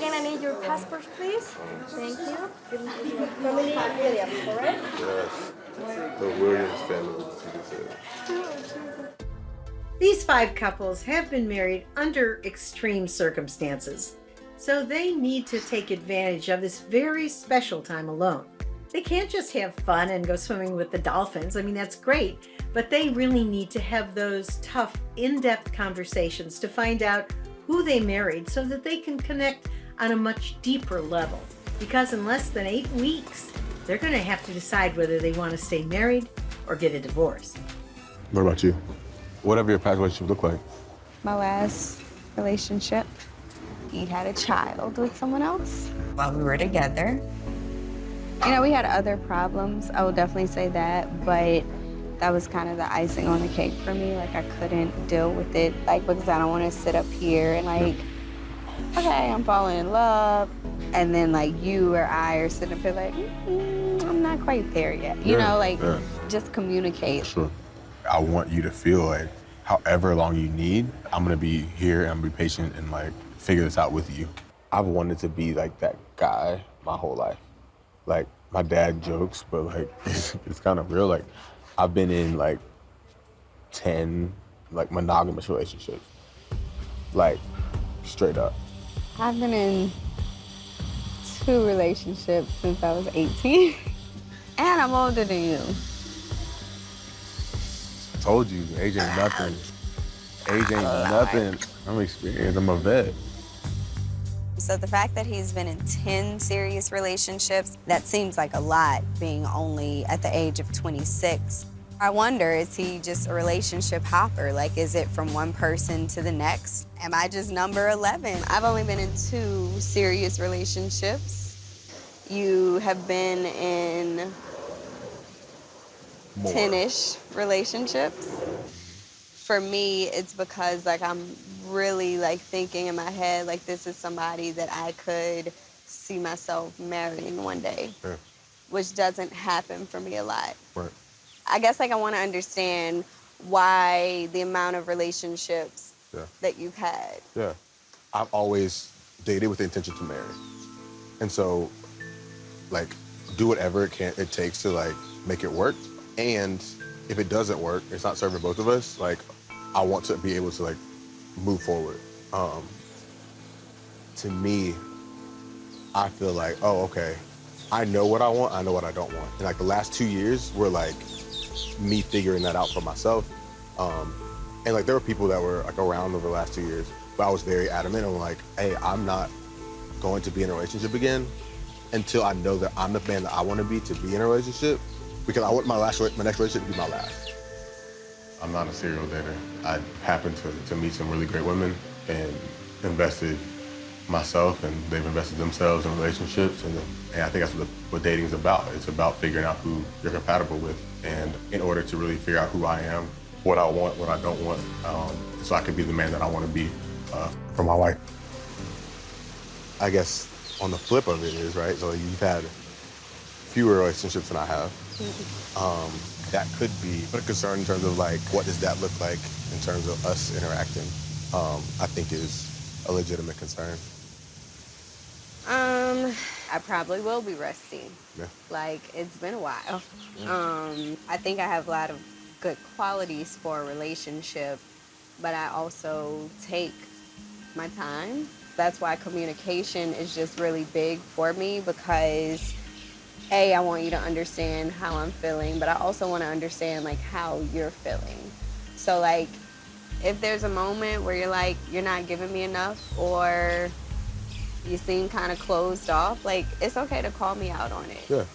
I'm gonna need your passport, please. Thank you. Family Williams, correct? Yes. The Williams family. These 5 couples have been married under extreme circumstances, so they need to take advantage of this very special time alone. They can't just have fun and go swimming with the dolphins. I mean, that's great, but they really need to have those tough, in-depth conversations to find out who they married so that they can connect on a much deeper level. Because in less than 8 weeks, they're going to have to decide whether they want to stay married or get a divorce. What about you? Whatever your past relationship looked like. My last relationship, he had a child with someone else while we were together. You know, we had other problems, I will definitely say that, but that was kind of the icing on the cake for me. Like, I couldn't deal with it, like, because I don't want to sit up here and, like, okay, I'm falling in love, and then, like, you or I are sitting up here like, I'm not quite there yet. You know, like, just communicate. Sure. I want you to feel like however long you need, I'm gonna be here and I'm gonna be patient and like figure this out with you. I've wanted to be like that guy my whole life. Like my dad jokes, but like it's kind of real. Like I've been in like 10 like monogamous relationships, like straight up. I've been in 2 relationships since I was 18, and I'm older than you. Told you, age ain't nothing. Age ain't nothing. I'm experienced, I'm a vet. So the fact that he's been in 10 serious relationships, that seems like a lot, being only at the age of 26. I wonder, is he just a relationship hopper? Like, is it from one person to the next? Am I just number 11? I've only been in 2 serious relationships. You have been in 10-ish relationships. For me, it's because like I'm really like thinking in my head like this is somebody that I could see myself marrying one day, which doesn't happen for me a lot. Right. I guess like I want to understand why the amount of relationships that you've had. Yeah, I've always dated with the intention to marry, and so like do whatever it takes to like make it work. And if it doesn't work, it's not serving both of us, like, I want to be able to, like, move forward. To me, I feel like, oh, okay, I know what I want, I know what I don't want. And, like, the last 2 years were, like, me figuring that out for myself. And, like, there were people that were, like, around over the last 2 years, but I was very adamant. I'm like, hey, I'm not going to be in a relationship again until I know that I'm the man that I want to be in a relationship. Because I want my next relationship to be my last. I'm not a serial dater. I happened to meet some really great women and invested myself, and they've invested themselves in relationships. And I think that's what dating is about. It's about figuring out who you're compatible with. And in order to really figure out who I am, what I want, what I don't want, so I can be the man that I want to be for my wife. I guess on the flip of it is, right, so you've had fewer relationships than I have. That could be a concern in terms of like, what does that look like in terms of us interacting, I think is a legitimate concern. I probably will be rusty. Yeah. Like, it's been a while. I think I have a lot of good qualities for a relationship, but I also take my time. That's why communication is just really big for me, because A, I want you to understand how I'm feeling, but I also want to understand like how you're feeling. So like, if there's a moment where you're like, you're not giving me enough, or you seem kind of closed off, like, it's okay to call me out on it. Yeah.